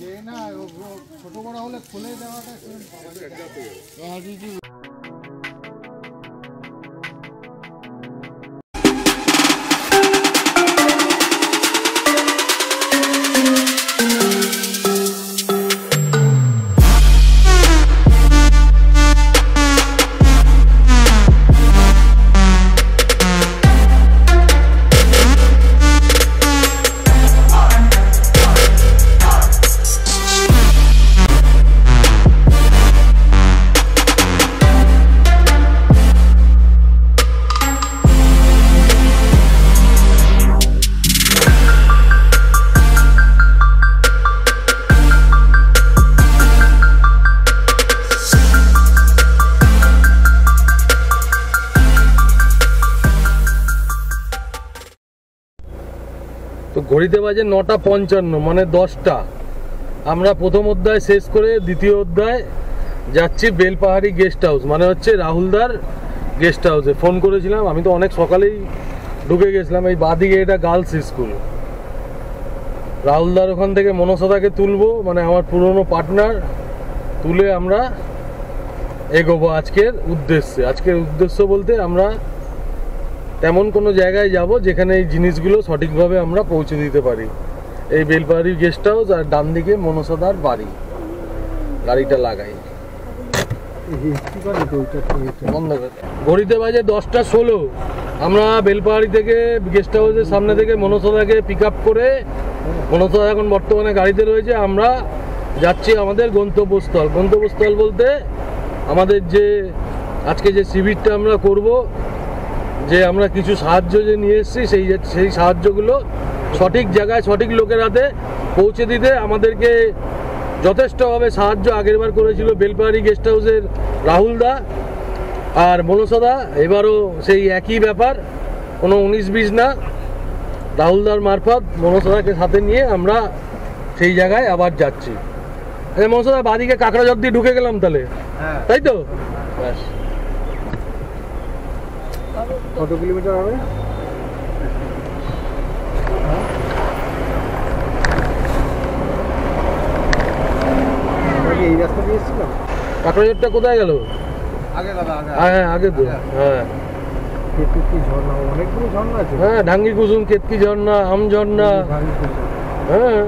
যে না ছোট বড় হলে খুলে দেওয়াটা তো ঘড়িতে বাজে 9:55 মানে 10টা। আমরা প্রথম অধ্যায় শেষ করে দ্বিতীয় অধ্যায় যাচ্ছি বেলপাহাড়ি গেস্ট হাউস, মানে হচ্ছে রাহুলদার গেস্ট হাউসে। ফোন করেছিলাম, আমি তো অনেক সকালেই ঢুকে গেছিলাম। এই বাদিকে এটা গার্লস স্কুল। রাহুলদার ওখান থেকে মনসাদাকে তুলবো, মানে আমার পুরনো পার্টনার, তুলে আমরা এগোবো আজকের উদ্দেশ্যে। আজকের উদ্দেশ্য বলতে আমরা তেমন কোনো জায়গায় যাব যেখানে এই জিনিসগুলো সঠিকভাবে আমরা পৌঁছে দিতে পারি। এই বেলপাহাড়ি গেস্ট হাউস আর ডান দিকে মনসাদার বাড়ি। গাড়িটা লাগাই, বন্ধ করে। ঘড়িতে বাজে 10:16। আমরা বেলপাহাড়ি থেকে গেস্ট হাউসের সামনে থেকে মনসাদাকে পিক আপ করে, মনসাদা এখন বর্তমানে গাড়িতে রয়েছে, আমরা যাচ্ছি আমাদের গন্তব্যস্থল। গন্তব্যস্থল বলতে আমাদের যে আজকে যে শিবিরটা আমরা করব, যে আমরা কিছু সাহায্য যে নিয়ে এসেছি, সেই সাহায্যগুলো সঠিক জায়গায় সঠিক লোকের হাতে পৌঁছে দিতে আমাদেরকে যথেষ্টভাবে সাহায্য আগেরবার করেছিল বেলপাহাড়ি গেস্ট হাউসের রাহুলদা আর মনসাদা। এবারও সেই একই ব্যাপার, কোনো 19-20 না। রাহুলদার মারফত মনসাদাকে সাথে নিয়ে আমরা সেই জায়গায় আবার যাচ্ছি। মনসাদা বাদিকে কাঁকড়াঝোর দিয়ে ঢুকে গেলাম তাহলে, তাই তো? ব্যাস। কত কিলোমিটার হবে? এই রাস্তা দিয়ে এসেছিলাম। কাঁকড়াঝোরটা কোথায় গেল? আগে দাদা, হ্যাঁ আগে তো। হ্যাঁ, কেতকি ঝর্ণা, অনেকগুলো ঝর্ণা আছে। হ্যাঁ, ঢাঙ্গি কুসুম, কেতকি ঝর্ণা, আম ঝর্ণা। হ্যাঁ,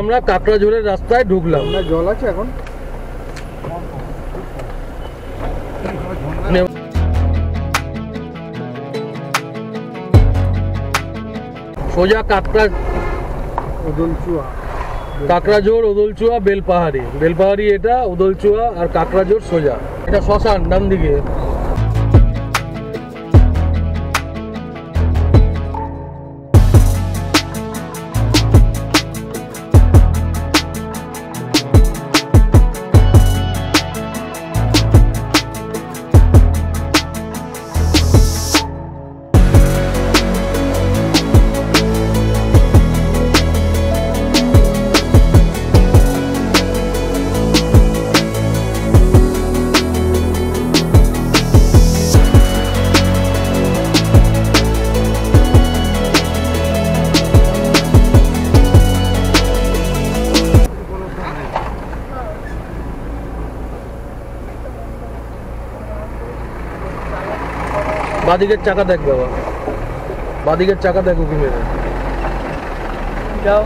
আমরা কাঁকড়াঝোরের রাস্তায় ঢুকলাম। জল আছে এখন? সোজা কাঁকড়াঝোর, ওদলচুয়া, বেলপাহাড়ি এটা, ওদলচুয়া আর কাঁকড়াঝোর সোজা। এটা শ্মশান ডান দিকে। বাদিকের চাকা দেখ বাবা, বাদিকের চাকা দেখো কি মেরে যাও।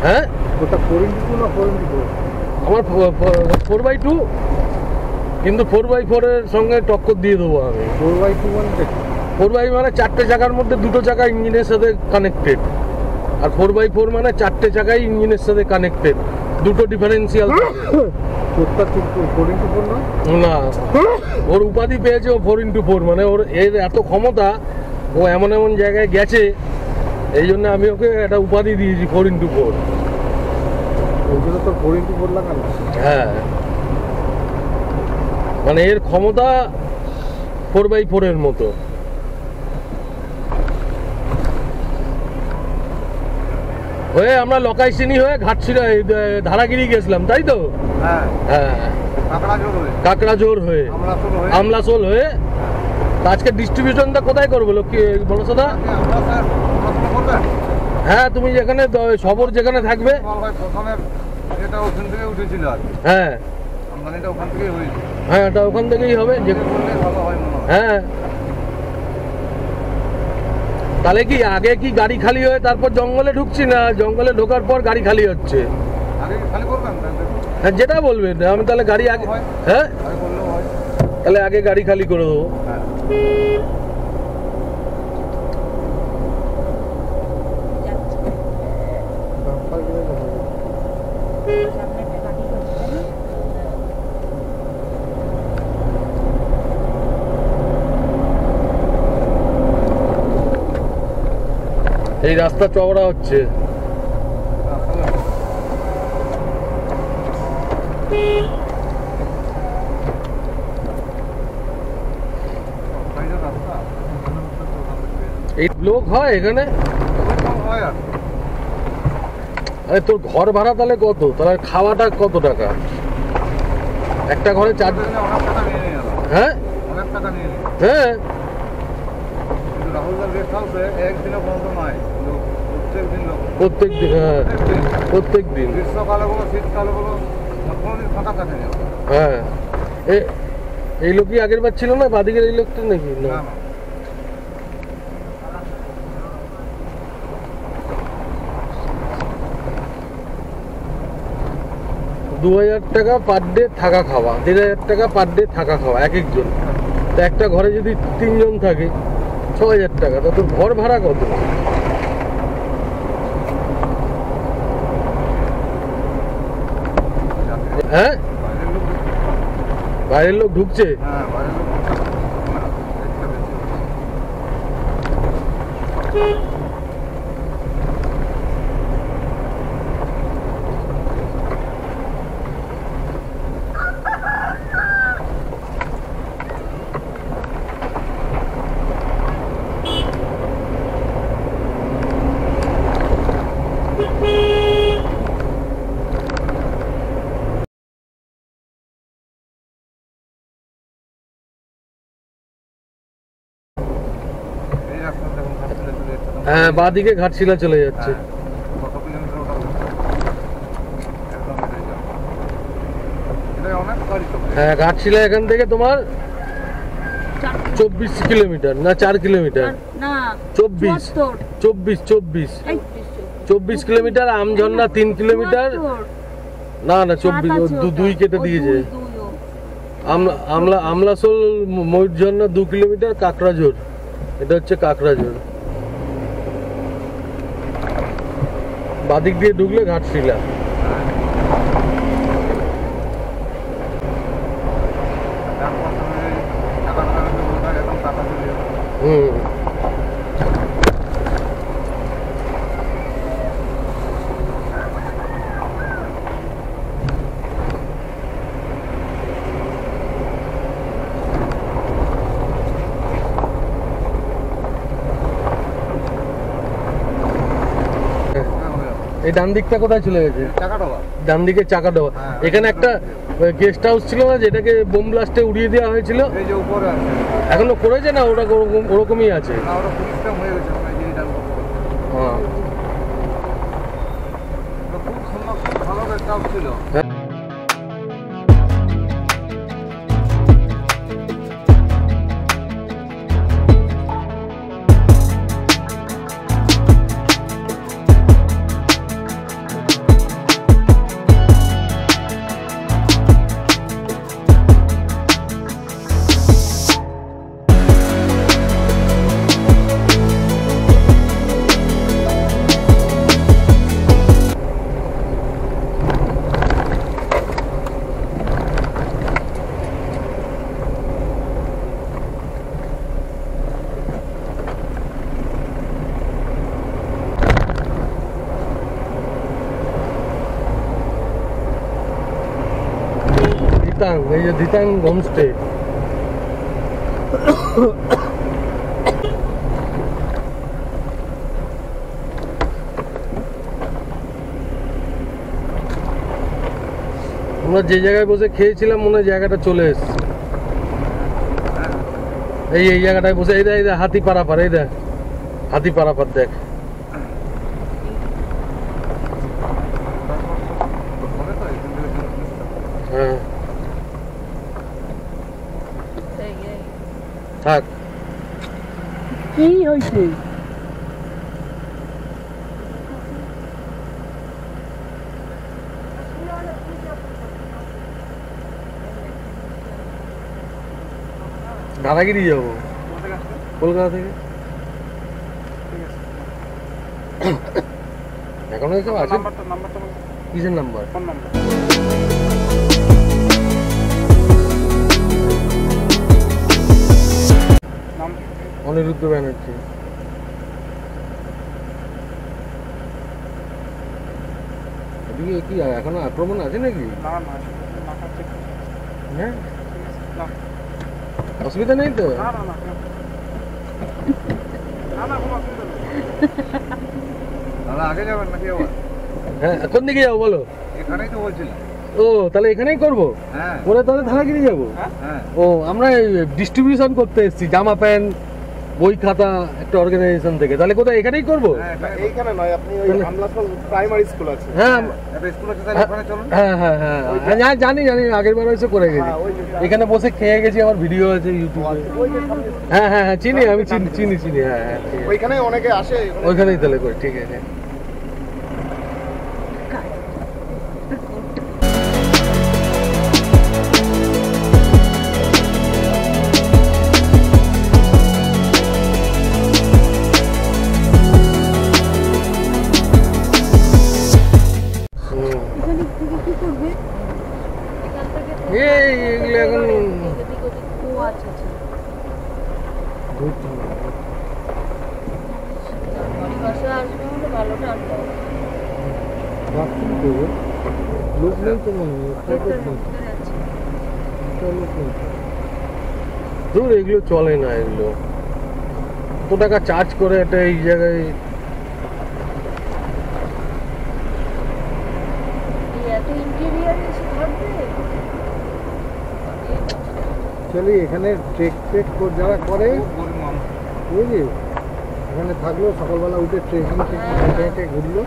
হ্যাঁ, ওটা 4x2 না 4x4? আমার 4x2, কিন্তু 4x4 এর সঙ্গে টক্কর দিয়ে দেবো আমি। 4x2 মানে 4x মানে 4টে চাকার মধ্যে 2টো চাকা ইঞ্জিনের সাথে কানেক্টেড, আর 4x4 মানে 4টে চাকাই ইঞ্জিনের সাথে কানেক্টেড, 2টো ডিফারেন্সিয়াল। না, ওর উপাধি পেয়েছে ও 4x4, মানে ওর এর এত ক্ষমতা, ও এমন এমন জায়গায় গেছে, এই জন্য আমি ওকে একটা উপাধি দিয়েছি 4x4। ওই জন্য তো 4x4 লাগানো। হ্যাঁ, মানে এর ক্ষমতা 4x4 এর মতো। হয়ে আমরা লকাইসিনি হয়ে ঘাটশিলা ধারাগিরি গেছিলাম, তাই তো? হ্যাঁ হ্যাঁ, কাকড়াঝোর হয়ে আমলাসোল হয়ে। তা আজকে ডিস্ট্রিবিউশনটা কোথায় করবো লক্ষ্মী বনসদা? হ্যাঁ, তুমি যেখানে সবর যেখানে থাকবে। হ্যাঁ হ্যাঁ, এটা ওখান থেকেই হবে। হ্যাঁ, তাহলে কি আগে কি গাড়ি খালি হয়ে তারপর জঙ্গলে ঢুকছি, না জঙ্গলে ঢোকার পর গাড়ি খালি হচ্ছে? হ্যাঁ, যেটা বলবেন। আমি তাহলে গাড়ি আগে, হ্যাঁ তাহলে আগে গাড়ি খালি করে দেবো। এই রাস্তা চওড়া হচ্ছে। এই লোক হয় এখানে? আরে তোর ঘর ভাড়া তাহলে কত? তাহলে খাওয়াটা কত টাকা? একটা ঘরে 4? হ্যাঁ হ্যাঁ, প্রত্যেক দিন। হ্যাঁ, প্রত্যেক দিন। হ্যাঁ, এই লোকই আগের বার ছিল না, বাদিকের এই লোকটা নাকি? না, 2000 টাকা পার ডে থাকা খাওয়া, 1500 টাকা পার ডে থাকা খাওয়া এক একজন। তা একটা ঘরে যদি 3 জন থাকে 6000 টাকা। তা তোর ঘর ভাড়া কত? হ্যাঁ, বাইরের লোক ঢুকছে। হ্যাঁ, বাদিকে ঘাটশিলা চলে যাচ্ছে। হ্যাঁ, ঘাটশিলা এখান থেকে তোমার 24 কিলোমিটার না 4 কিলোমিটার? 24 কিলোমিটার। আমঝর্ণা 3 কিলোমিটার। না না, 24, 2 কেটে দিয়েছে। আমলাসোল ময়ূরঝর্ণা 2 কিলোমিটার। কাকড়াঝোর, এটা হচ্ছে কাকড়াঝোর। বাদিক দিয়ে ঢুকলে ঘাটশিলা। হুম, এই ডান দিকটা কোথায় চলে গেছে? ডান দিকে চাকাডোবা। এখানে একটা গেস্ট হাউস ছিল না, যেটাকে বোম ব্লাস্টে উড়িয়ে দেওয়া হয়েছিল? এখনো করেছে না? ওটা ওরকমই আছে। হ্যাঁ, ধিতাং, এই যে ধিতাং হোমস্টে। আমরা যে জায়গায় বসে খেয়েছিলাম মনে হয় জায়গাটা চলে এসছে। এই জায়গাটায় বসে এই দেখ হাতি পারাপার, এই দেখ হাতি পারাপার দেখ। হ্যাঁ থাক। কি হয়েছে? দাদাগিরি যাবো কলকাতা থেকে। এখনো এসব আছে? কিসের নাম্বার? অনিরুদ্ধ ব্যানার্জি। এদিকে কি এখনো আক্রমণ আছে নাকি? হ্যাঁ অসুবিধা নেই তো? আগে যাবেন নাকি আবার? হ্যাঁ কোন দিকে যাবো বলো? এখানেই তো বলছিলাম। ও তাহলে এখানেই করবো? হ্যাঁ ওরা তাহলে ধারাগিরি যাবো? হ্যাঁ ও আমরা ডিস্ট্রিবিউশন করতে এসেছি জামা প্যান্ট বই খাতা একটা অর্গানাইজেশন থেকে। তাহলে কোথায় এখানেই করবো? এইখানে নয়, আপনি ওই আমলাসল প্রাইমারি স্কুল আছে। হ্যাঁ একটা স্কুল আছে, তাহলে ওখানে চলুন। হ্যাঁ হ্যাঁ হ্যাঁ হ্যাঁ জানি জানি, আগের বার এসে করে গেছি। এখানে বসে খেয়ে গেছি, আমার ভিডিও আছে ইউটিউবে। হ্যাঁ হ্যাঁ হ্যাঁ চিনি, আমি চিনি চিনি। হ্যাঁ হ্যাঁ ঠিক আছে। ওইখানে অনেকে আসে। ওইখানেই তাহলে করি, ঠিক আছে। এগুলো এখন লোক নেই তো মনে হয়। দূর এগুলো চলে না, এগুলো কত টাকা চার্জ করে একটা এই জায়গায়। চলি এখানে ট্রেক যারা করে বুঝলি, এখানে থাকলো সকালবেলা উঠে ট্রেকিং হেঁটে হেঁটে ঘুরলো।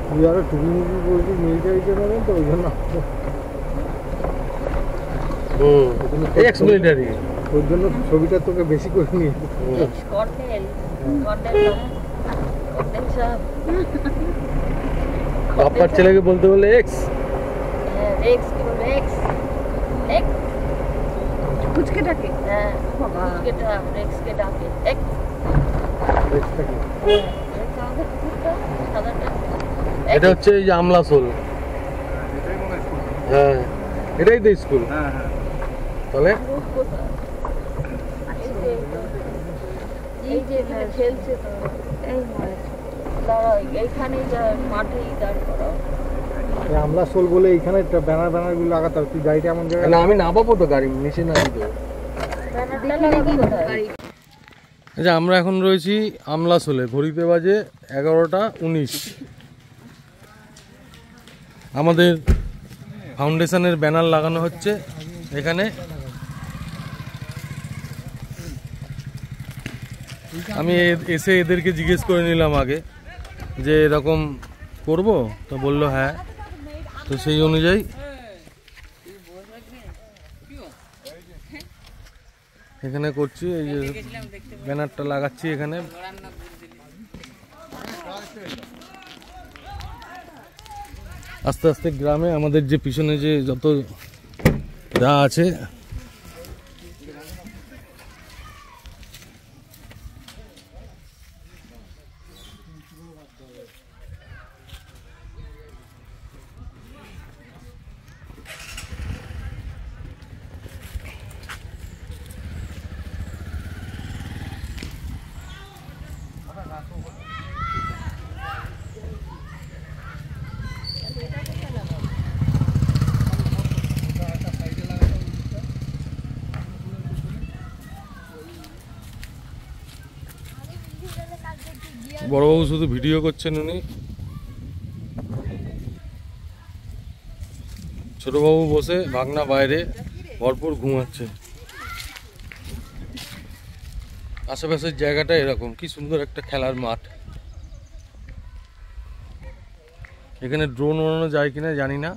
তুই আরো টুপি মুপি পড়েছিস মিলিটারিতে নেবেন তো, ওই জন্য মিলিটারি, ওই জন্য ছবিটা তোকে বেশি করে নিয়ে। বাপ্পার ছেলেকে বলতে বলে এক্স। কুচকে ডাকে? হ্যাঁ রেক্সকে ডাকে এক্স। এটা হচ্ছে এই যে আমলাসোল। হ্যাঁ এটাই তো স্কুল। তাহলে এই যে এখানে খেলছে তো, এইখানে মাঠেই দাঁড় করা। আমলাসোল বলে এইখানে ব্যানার গুলো লাগাতে হবে। তুই গাড়িটা এমন জায়গায় না, আমি নামাবো তো গাড়ি নিচে না দিতে। আচ্ছা আমরা এখন রয়েছি আমলাসোলে, ঘড়িতে বাজে 11:19। আমাদের ফাউন্ডেশনের ব্যানার লাগানো হচ্ছে এখানে। আমি এসে এদেরকে জিজ্ঞেস করে নিলাম আগে যে এরকম করব, তো বললো হ্যাঁ। তো সেই অনুযায়ী এখানে করছি, এই যে ব্যানারটা লাগাচ্ছি এখানে। আস্তে আস্তে গ্রামে আমাদের যে পিছনে যে যত যা আছে বড়বাবু শুধু ভিডিও করছেন, উনি ছোটবাবু বসে, ভাগনা বাইরে ভরপুর ঘুমাচ্ছে। আশেপাশের জায়গাটা এরকম, কি সুন্দর একটা খেলার মাঠ। এখানে ড্রোন ওড়ানো যায় কিনা জানি না।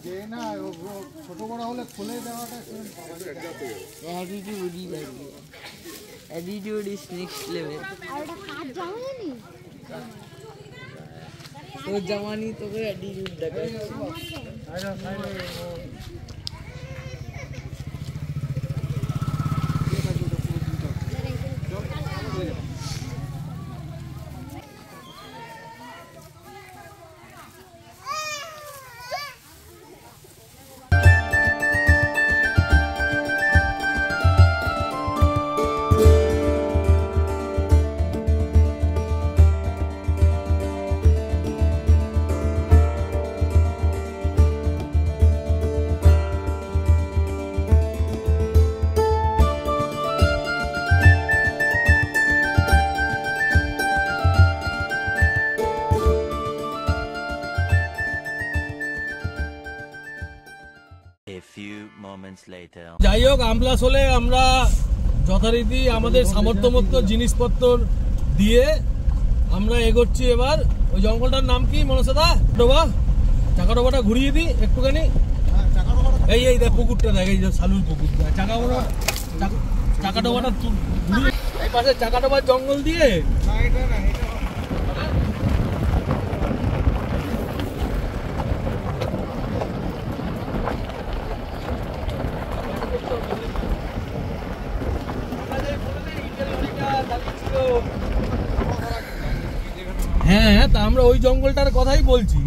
যে না ছোট বড় হলে খুলে দেওয়াটা Attitude is next level. तो जवानी तो फिर attitude যাই হোক, আমলাস হলে আমরা যথারীতি আমাদের সামর্থ্য মতো জিনিসপত্র দিয়ে আমরা এগোচ্ছি। এবার ওই জঙ্গলটার নাম কি মনসাদা? ডোবা, চাকা ডোবাটা ঘুরিয়ে দিই একটুখানি। এই এই দেখ পুকুরটা, দেখ এই যে সালুর পুকুর, চাকা ডোবাটা ঘুরিয়ে এই পাশে চাকা ডোবার জঙ্গল দিয়ে হ্যাঁ, তা আমরা ওই জঙ্গলটার কথাই বলছি।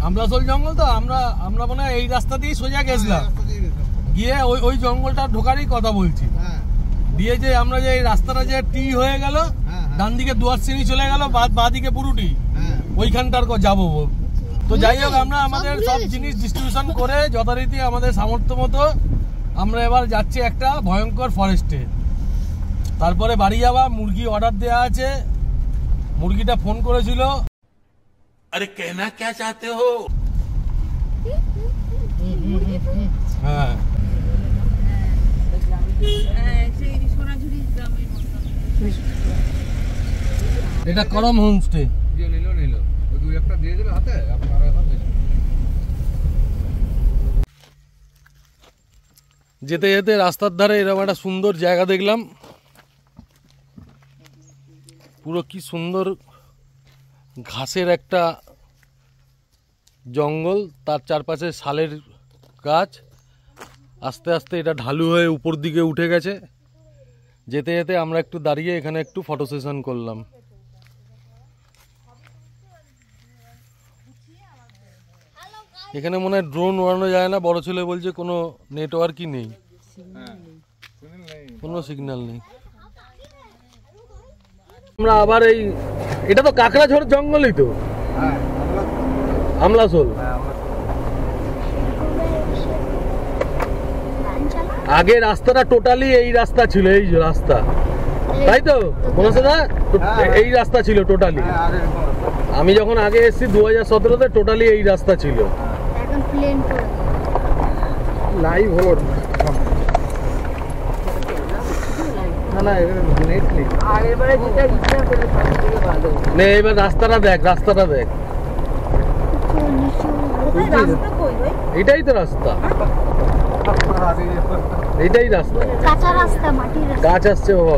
আমলাসোল জঙ্গল তো আমরা মনে হয় এই রাস্তা দিয়ে সোজা গেছিলাম, গিয়ে ওই জঙ্গলটা ঢোকারই কথা বলছি। দিয়ে যে আমরা যে এই রাস্তাটা যে টি হয়ে গেল, ডান দিকে দুয়ারশ্রেণী চলে গেল, বাঁ দিকে পুরুটি, ওইখানটার যাবো। তো যাই হোক, আমরা আমাদের সব জিনিস ডিস্ট্রিবিউশন করে যথারীতি আমাদের সামর্থ্য মতো আমরা এবার যাচ্ছি একটা ভয়ঙ্কর ফরেস্টে। তারপরে বাড়ি যাওয়া, মুরগি অর্ডার দেওয়া আছে। মুরগিটা ফোন করেছিল। আরে কেনা কে চাতে হো? হ্যাঁ, এটা করম হোমস্টে। যেতে যেতে রাস্তার ধারে এরকম একটা সুন্দর জায়গা দেখলাম। পুরো কি সুন্দর ঘাসের একটা জঙ্গল, তার চারপাশে শালের গাছ। আস্তে আস্তে এটা ঢালু হয়ে উপর দিকে উঠে গেছে। যেতে যেতে আমরা একটু দাঁড়িয়ে এখানে একটু ফটো সেশন করলাম। এখানে মনে হয় ড্রোন ওড়ানো যায় না, বড় ছেলে বলছে কোনো নেটওয়ার্কই নেই, কোনো সিগন্যাল নেই। আমরা আবার এটা তো কাকড়াঝোড় জঙ্গলই তো, হ্যাঁ আমলাসোল। আগে রাস্তাটা টোটালি এই রাস্তা ছিল, এই যে রাস্তা, তাই তো মনসদা? এই রাস্তা ছিল টোটালি। আমি যখন আগে এসেছি 2017-তে টোটালি এই রাস্তা ছিল। এখন প্লেন করে লাইভ হলো না না এখানে নেট নেই। আগের বারে যেটা ইচ্ছা করে সব থেকে ভালো। নে এবার রাস্তাটা দেখ, রাস্তাটা দেখ, রাস্তা কই ভাই? এটাই তো রাস্তা, এটাই রাস্তা। কাঁচা রাস্তা, মাটির রাস্তা। গাছ আসছে বাবা।